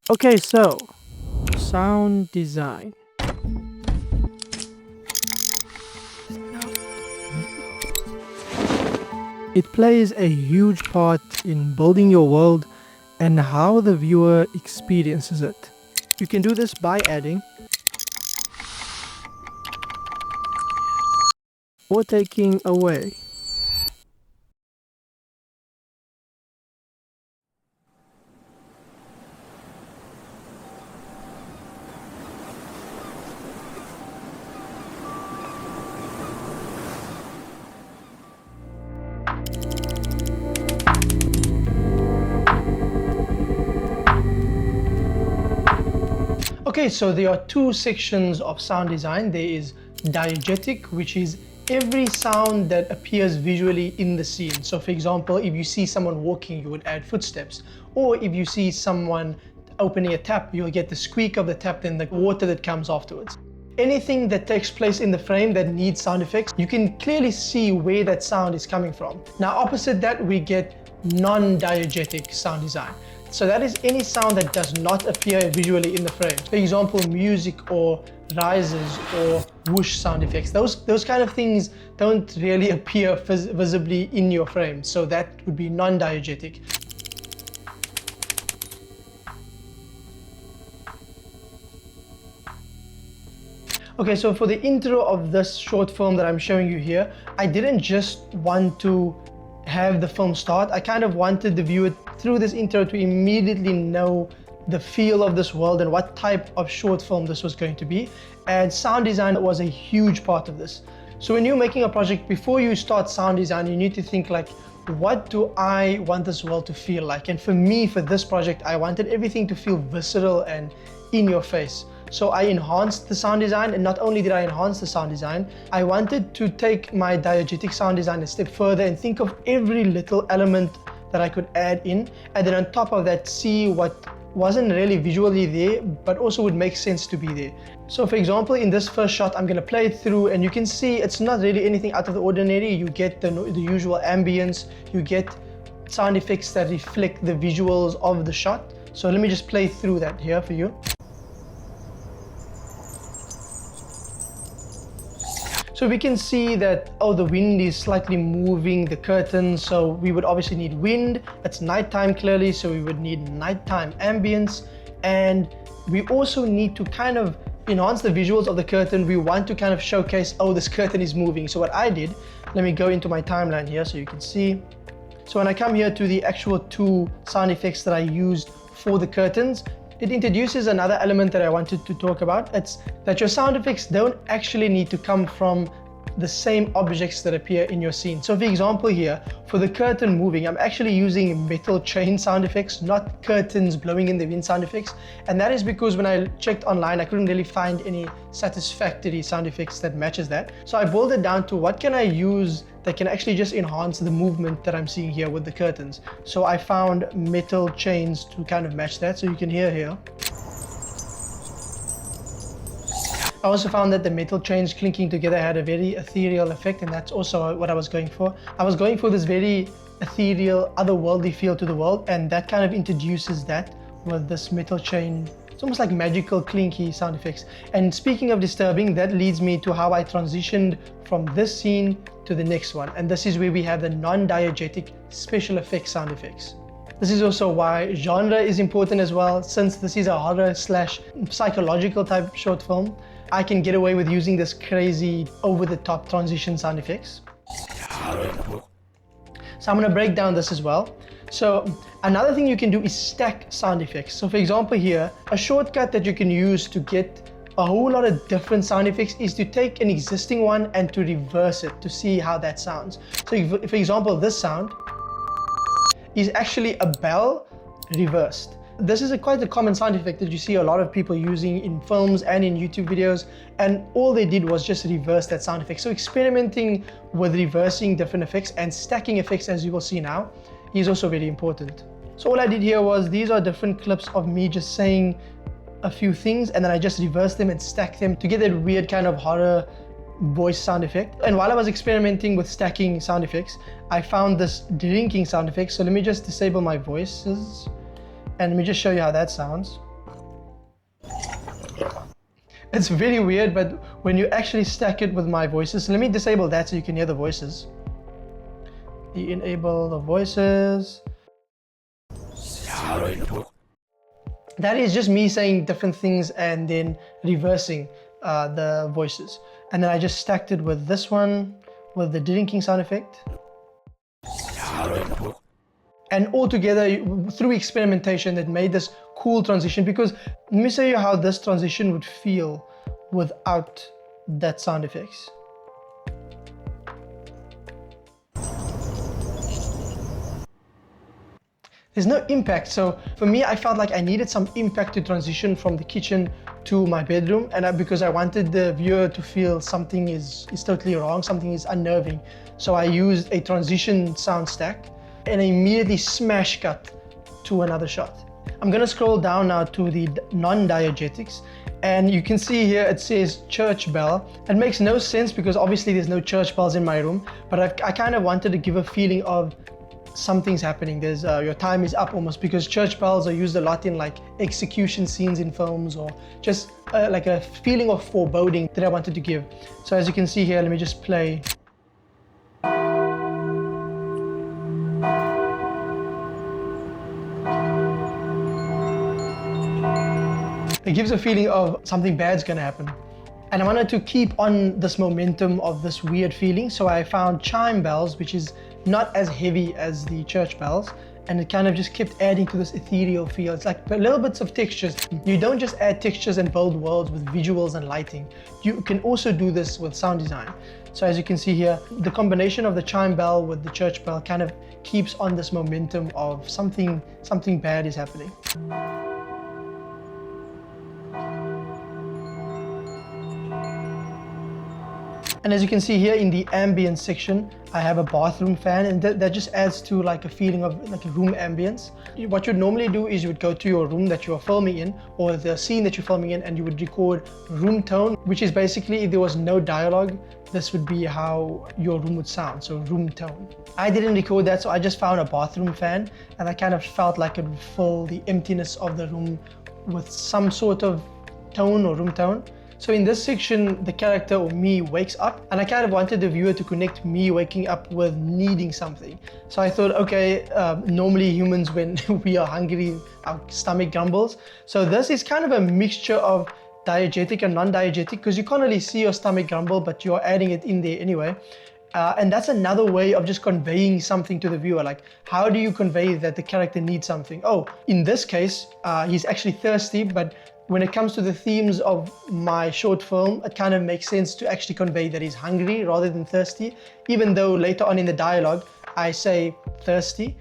Okay, so sound design. It plays a huge part in building your world and how the viewer experiences it. You can do this by adding or taking away. Okay, so there are two sections of sound design. There is diegetic, which is every sound that appears visually in the scene. So for example, if you see someone walking, you would add footsteps. Or if you see someone opening a tap, you'll get the squeak of the tap, then the water that comes afterwards. Anything that takes place in the frame that needs sound effects, you can clearly see where that sound is coming from. Now, opposite that, we get non-diegetic sound design. So that is any sound that does not appear visually in the frame. For example, music or rises or whoosh sound effects. Those kind of things don't really appear visibly in your frame. So that would be non-diegetic. Okay, so for the intro of this short film that I'm showing you here, I didn't just want to have the film start. I kind of wanted the viewer through this intro to immediately know the feel of this world and what type of short film this was going to be. And sound design was a huge part of this. So when you're making a project, before you start sound design, you need to think like, what do I want this world to feel like? And for me, for this project, I wanted everything to feel visceral and in your face. So I enhanced the sound design, and not only did I enhance the sound design, I wanted to take my diegetic sound design a step further and think of every little element that I could add in, and then on top of that, see what wasn't really visually there, but also would make sense to be there. So for example, in this first shot, I'm gonna play it through, and you can see it's not really anything out of the ordinary. You get the usual ambience, you get sound effects that reflect the visuals of the shot. So let me just play through that here for you. So we can see that, oh, the wind is slightly moving the curtains, so we would obviously need wind. It's nighttime clearly, so we would need nighttime ambience. And we also need to kind of enhance the visuals of the curtain. We want to kind of showcase, oh, this curtain is moving. So what I did, let me go into my timeline here so you can see. So when I come here to the actual two sound effects that I used for the curtains, it introduces another element that I wanted to talk about. It's that your sound effects don't actually need to come from the same objects that appear in your scene. So for example here, for the curtain moving, I'm actually using metal chain sound effects, not curtains blowing in the wind sound effects. And that is because when I checked online, I couldn't really find any satisfactory sound effects that matches that. So I boiled it down to what can I use that can actually just enhance the movement that I'm seeing here with the curtains. So I found metal chains to kind of match that. So you can hear here. I also found that the metal chains clinking together had a very ethereal effect, and that's also what I was going for. I was going for this very ethereal, otherworldly feel to the world, and that kind of introduces that with this metal chain. It's almost like magical clinky sound effects. And speaking of disturbing, that leads me to how I transitioned from this scene to the next one. And this is where we have the non-diegetic special effects sound effects. This is also why genre is important as well. Since this is a horror / psychological type short film, I can get away with using this crazy over-the-top transition sound effects. So I'm going to break down this as well. So another thing you can do is stack sound effects. So for example here, a shortcut that you can use to get a whole lot of different sound effects is to take an existing one and to reverse it to see how that sounds. So for example, this sound is actually a bell reversed. This is quite a common sound effect that you see a lot of people using in films and in YouTube videos, and all they did was just reverse that sound effect. So experimenting with reversing different effects and stacking effects, as you will see now, is also very important. So all I did here was, these are different clips of me just saying a few things, and then I just reversed them and stacked them to get that weird kind of horror voice sound effect. And while I was experimenting with stacking sound effects, I found this drinking sound effect. So let me just disable my voices and let me just show you how that sounds. It's very weird, but when you actually stack it with my voices, let me disable that so you can hear the voices. Enable the voices. That is just me saying different things and then reversing the voices. And then I just stacked it with this one, with the drinking sound effect. And altogether, through experimentation, it made this cool transition, because let me show you how this transition would feel without that sound effects. There's no impact. So for me, I felt like I needed some impact to transition from the kitchen to my bedroom, and because I wanted the viewer to feel something is totally wrong, something is unnerving. So I used a transition sound stack and immediately smash cut to another shot. I'm gonna scroll down now to the non-diegetics, and you can see here it says church bell. It makes no sense because obviously there's no church bells in my room, but I kind of wanted to give a feeling of something's happening. There's your time is up almost, because church bells are used a lot in like execution scenes in films, or just like a feeling of foreboding that I wanted to give. So as you can see here, let me just play. It gives a feeling of something bad's gonna happen. And I wanted to keep on this momentum of this weird feeling, so I found chime bells, which is not as heavy as the church bells, and it kind of just kept adding to this ethereal feel. It's like little bits of textures. You don't just add textures and build worlds with visuals and lighting. You can also do this with sound design. So as you can see here, the combination of the chime bell with the church bell kind of keeps on this momentum of something bad is happening. And as you can see here in the ambience section, I have a bathroom fan, and that just adds to like a feeling of like a room ambience. What you'd normally do is you would go to your room that you are filming in, or the scene that you're filming in, and you would record room tone, which is basically, if there was no dialogue, this would be how your room would sound, so room tone. I didn't record that, so I just found a bathroom fan, and I kind of felt like it would fill the emptiness of the room with some sort of tone or room tone. So in this section, the character or me wakes up, and I kind of wanted the viewer to connect me waking up with needing something. So I thought, okay, normally humans, when we are hungry, our stomach grumbles. So this is kind of a mixture of diegetic and non-diegetic, because you can't really see your stomach grumble, but you're adding it in there anyway. And that's another way of just conveying something to the viewer. Like, how do you convey that the character needs something? Oh, in this case, he's actually thirsty, but when it comes to the themes of my short film, it kind of makes sense to actually convey that he's hungry rather than thirsty. Even though later on in the dialogue, I say thirsty,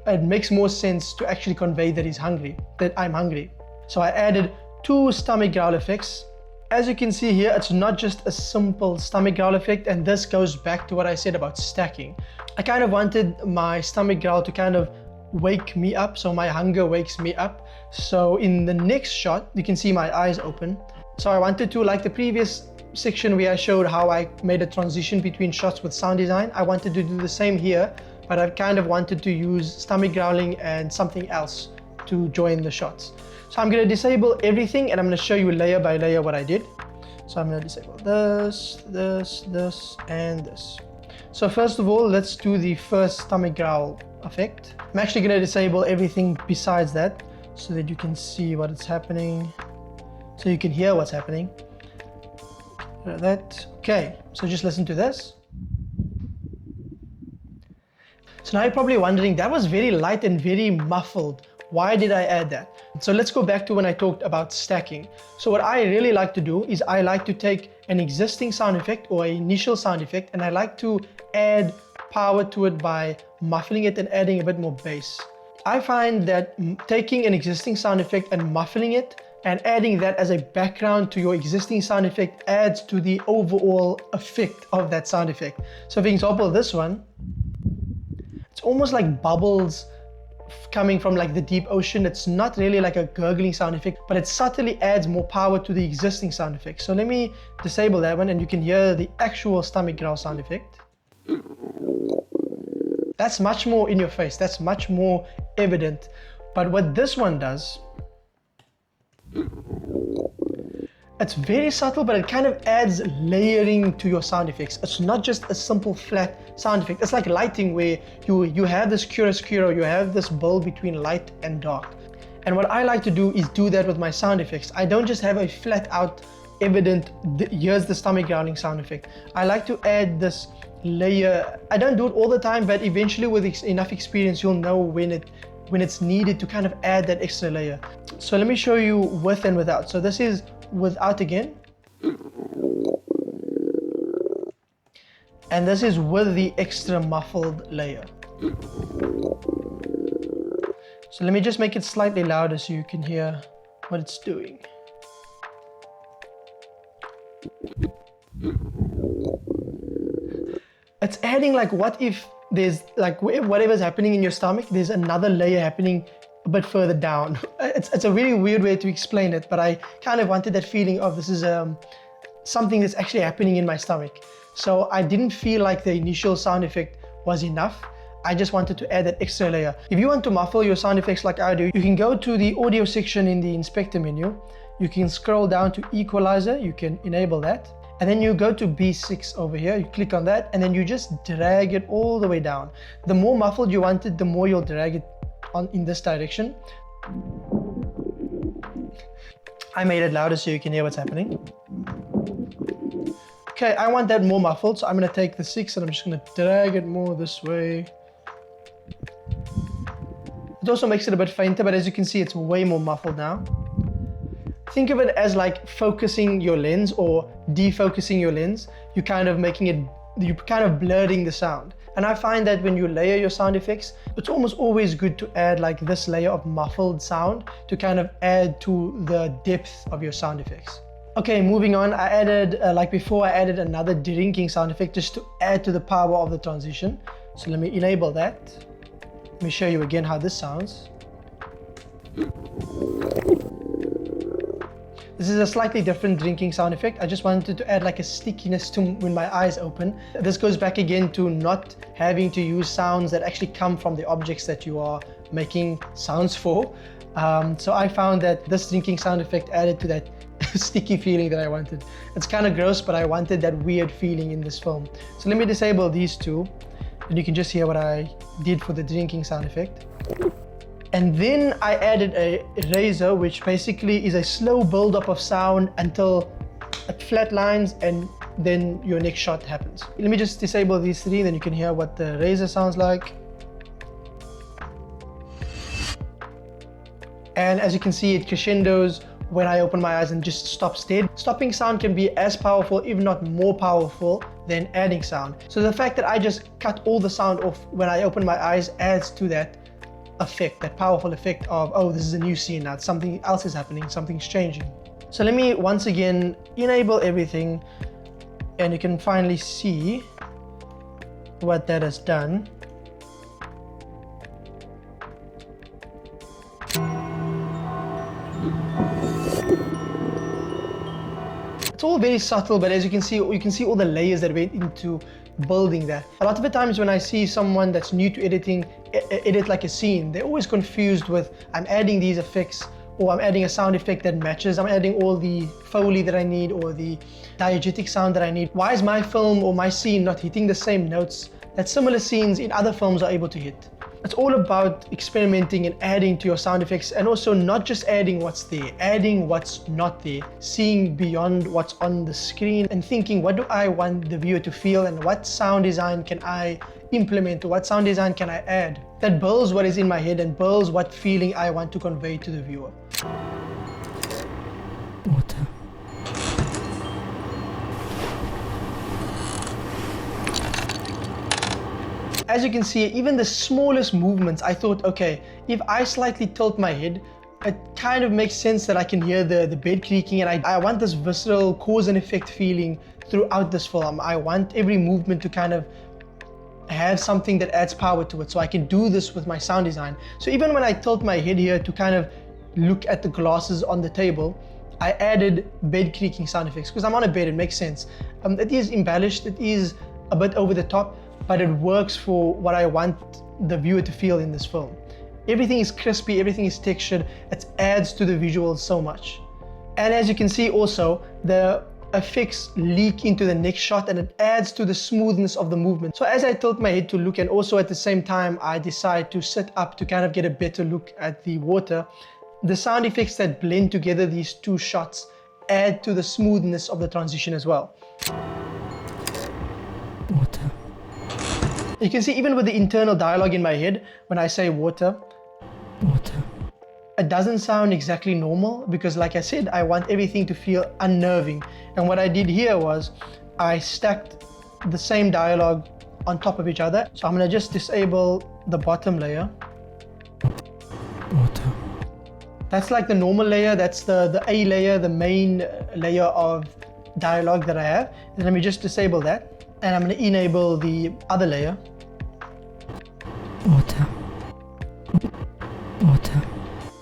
it makes more sense to actually convey that he's hungry, that I'm hungry. So I added 2 stomach growl effects. As you can see here, it's not just a simple stomach growl effect, and this goes back to what I said about stacking. I kind of wanted my stomach growl to kind of wake me up, so my hunger wakes me up. So in the next shot, you can see my eyes open. So I wanted to, like the previous section where I showed how I made a transition between shots with sound design, I wanted to do the same here, but I kind of wanted to use stomach growling and something else to join the shots. So I'm going to disable everything, and I'm going to show you layer by layer what I did. So I'm going to disable this, this, this, and this. So first of all, let's do the first stomach growl effect. I'm actually going to disable everything besides that, so that you can see what is happening, so you can hear what's happening. That. Okay, so just listen to this. So now you're probably wondering, that was very light and very muffled. Why did I add that? So let's go back to when I talked about stacking. So what I really like to do is I like to take an existing sound effect or an initial sound effect, and I like to add power to it by muffling it and adding a bit more bass. I find that taking an existing sound effect and muffling it and adding that as a background to your existing sound effect adds to the overall effect of that sound effect. So for example, this one, it's almost like bubbles coming from like the deep ocean. It's not really like a gurgling sound effect, but it subtly adds more power to the existing sound effect. So let me disable that one, and you can hear the actual stomach growl sound effect. That's much more in your face, that's much more evident. But what this one does, It's very subtle, but it kind of adds layering to your sound effects. It's not just a simple flat sound effect. It's like lighting, where you have this chiaroscuro, you have this bulb between light and dark. And what I like to do is do that with my sound effects. I don't just have a flat out, evident, here's the stomach growling sound effect. I like to add this layer. I don't do it all the time, but eventually with enough experience, you'll know when it's needed to kind of add that extra layer. So let me show you with and without. So this is without again. And this is with the extra muffled layer. So let me just make it slightly louder so you can hear what it's doing. It's adding, like, what if there's like whatever's happening in your stomach, there's another layer happening a bit further down. It's a really weird way to explain it, but I kind of wanted that feeling of this is something that's actually happening in my stomach. So I didn't feel like the initial sound effect was enough. I just wanted to add that extra layer. If you want to muffle your sound effects like I do, you can go to the audio section in the inspector menu. You can scroll down to equalizer, you can enable that. And then you go to B6 over here, you click on that, and then you just drag it all the way down. The more muffled you want it, the more you'll drag it on in this direction. I made it louder so you can hear what's happening. Okay, I want that more muffled, so I'm gonna take the 6 and I'm just gonna drag it more this way. It also makes it a bit fainter, but as you can see, it's way more muffled now. Think of it as like focusing your lens or defocusing your lens. You're kind of blurring the sound. And I find that when you layer your sound effects, it's almost always good to add like this layer of muffled sound to kind of add to the depth of your sound effects. Okay, moving on, I added, like before, I added another drinking sound effect just to add to the power of the transition. So let me enable that. Let me show you again how this sounds. This is a slightly different drinking sound effect. I just wanted to add like a stickiness to when my eyes open. This goes back again to not having to use sounds that actually come from the objects that you are making sounds for. So I found that this drinking sound effect added to that sticky feeling that I wanted. It's kind of gross, but I wanted that weird feeling in this film. So let me disable these two, and you can just hear what I did for the drinking sound effect. And then I added a razor, which basically is a slow build-up of sound until it flatlines and then your next shot happens. Let me just disable these three, then you can hear what the razor sounds like. And as you can see, it crescendos when I open my eyes and just stops dead. Stopping sound can be as powerful, if not more powerful, than adding sound. So the fact that I just cut all the sound off when I open my eyes adds to that effect, that powerful effect of, oh, this is a new scene now, something else is happening, something's changing. So let me once again enable everything, and you can finally see what that has done. It's all very subtle, but as you can see all the layers that went into building that. A lot of the times when I see someone that's new to editing, edit like a scene, they're always confused with, I'm adding these effects, or I'm adding a sound effect that matches, I'm adding all the Foley that I need, or the diegetic sound that I need. Why is my film or my scene not hitting the same notes that similar scenes in other films are able to hit? It's all about experimenting and adding to your sound effects, and also not just adding what's there, adding what's not there, seeing beyond what's on the screen and thinking, what do I want the viewer to feel, and what sound design can I implement, or what sound design can I add that builds what is in my head and builds what feeling I want to convey to the viewer. Water. As you can see, even the smallest movements, I thought, okay, if I slightly tilt my head, it kind of makes sense that I can hear the bed creaking, and I want this visceral cause and effect feeling throughout this film. I want every movement to kind of have something that adds power to it, so I can do this with my sound design. So even when I tilt my head here to kind of look at the glasses on the table, I added bed creaking sound effects because I'm on a bed, it makes sense. It is embellished, it is a bit over the top, but it works for what I want the viewer to feel in this film. Everything is crispy, everything is textured, it adds to the visuals so much. And as you can see also, the effects leak into the next shot and it adds to the smoothness of the movement. So as I tilt my head to look, and also at the same time I decide to sit up to kind of get a better look at the water, the sound effects that blend together these two shots add to the smoothness of the transition as well. Water. You can see even with the internal dialogue in my head, when I say water, Water. it doesn't sound exactly normal because, like I said, I want everything to feel unnerving. And what I did here was I stacked the same dialogue on top of each other. So I'm going to just disable the bottom layer. Water. That's like the normal layer. That's the A layer, the main layer of dialogue that I have. And let me just disable that. And I'm going to enable the other layer. Water. Water.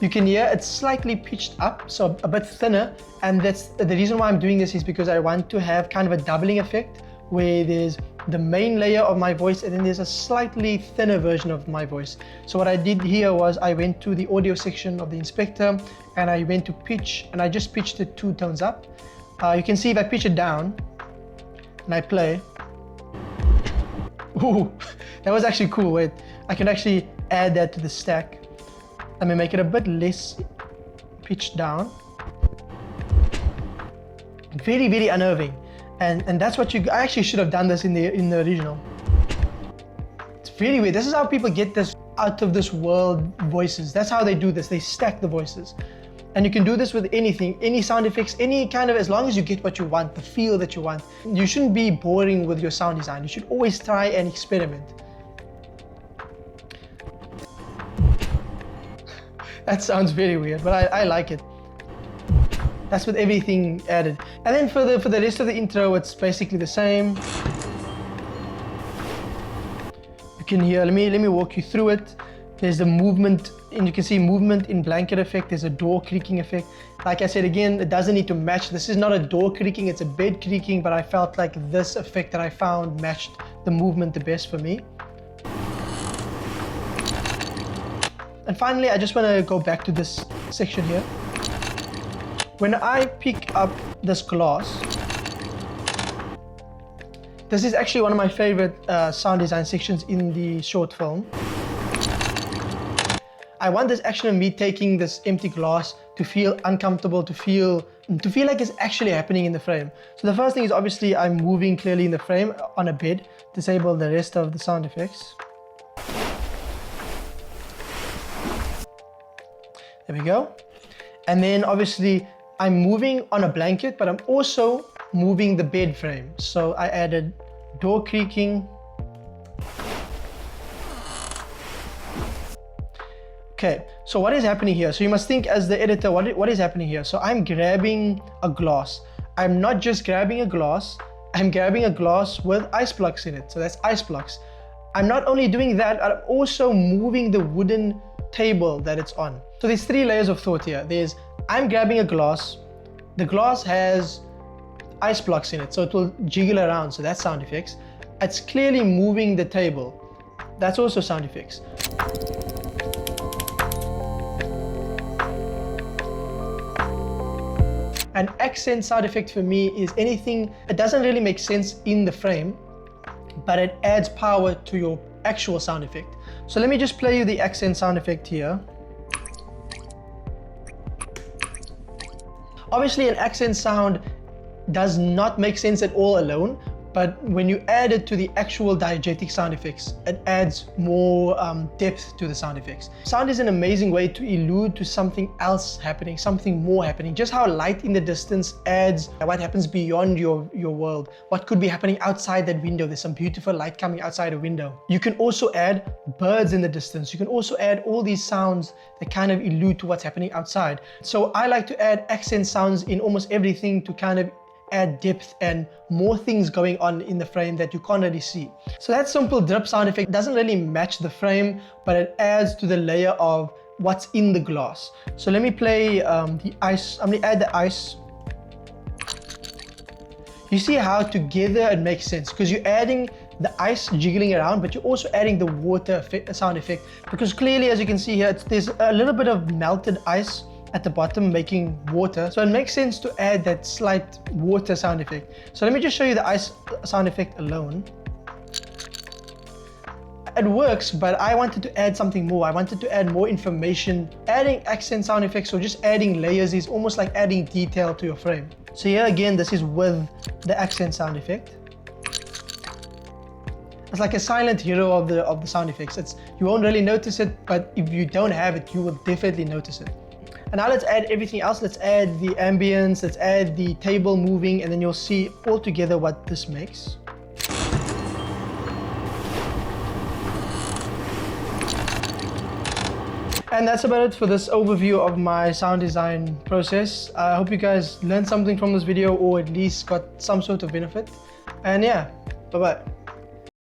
You can hear it's slightly pitched up, so a bit thinner, and that's the reason why I'm doing this is because I want to have kind of a doubling effect where there's the main layer of my voice and then there's a slightly thinner version of my voice. So what I did here was I went to the audio section of the inspector and I went to pitch, and I just pitched it 2 tones up. You can see if I pitch it down and I play, ooh, that was actually cool. Wait, I can actually add that to the stack. Let me make it a bit less pitched down. Very, very unnerving. And that's what I actually should have done this in the original. It's very weird. This is how people get this out of this world voices. That's how they do this. They stack the voices. And you can do this with anything, any sound effects, any kind of, as long as you get what you want, the feel that you want. You shouldn't be boring with your sound design. You should always try and experiment. That sounds very weird, but I like it. That's with everything added. And then for the rest of the intro, it's basically the same. You can hear, let me walk you through it. There's the movement, and you can see movement in blanket effect. There's a door creaking effect. Like I said, again, it doesn't need to match. This is not a door creaking, it's a bed creaking, but I felt like this effect that I found matched the movement the best for me. And finally, I just want to go back to this section here. When I pick up this glass, this is actually one of my favorite sound design sections in the short film. I want this action of me taking this empty glass to feel uncomfortable, to feel like it's actually happening in the frame. So the first thing is obviously I'm moving clearly in the frame on a bed. Disable the rest of the sound effects. There we go. And then obviously I'm moving on a blanket, but I'm also moving the bed frame. So I added door creaking. Okay, so what is happening here? So you must think as the editor, what is happening here? So I'm grabbing a glass. I'm not just grabbing a glass, I'm grabbing a glass with ice blocks in it. So that's ice blocks. I'm not only doing that, I'm also moving the wooden table that it's on. So there's 3 layers of thought here. I'm grabbing a glass. The glass has ice blocks in it, so it will jiggle around. So that's sound effects. It's clearly moving the table. That's also sound effects. An accent sound effect for me is anything, it doesn't really make sense in the frame, but it adds power to your actual sound effect. So let me just play you the accent sound effect here. Obviously, an accent sound does not make sense at all alone, but when you add it to the actual diegetic sound effects, it adds more depth to the sound effects. Sound is an amazing way to allude to something else happening, something more happening. Just how light in the distance adds what happens beyond your world, what could be happening outside that window. There's some beautiful light coming outside a window. You can also add birds in the distance. You can also add all these sounds that kind of allude to what's happening outside. So I like to add accent sounds in almost everything to kind of add depth and more things going on in the frame that you can't really see. So that simple drip sound effect doesn't really match the frame, but it adds to the layer of what's in the glass. So let me play the ice. I'm gonna add the ice. You see how together it makes sense because you're adding the ice jiggling around, but you're also adding the water sound effect, because clearly, as you can see here, there's a little bit of melted ice at the bottom making water. So it makes sense to add that slight water sound effect. So let me just show you the ice sound effect alone. It works, but I wanted to add something more. I wanted to add more information. Adding accent sound effects or just adding layers is almost like adding detail to your frame. So here again, this is with the accent sound effect. It's like a silent hero of the sound effects. You won't really notice it, but if you don't have it, you will definitely notice it. And now let's add everything else. Let's add the ambience, let's add the table moving, and then you'll see all together what this makes. And that's about it for this overview of my sound design process. I hope you guys learned something from this video or at least got some sort of benefit. And yeah, bye-bye.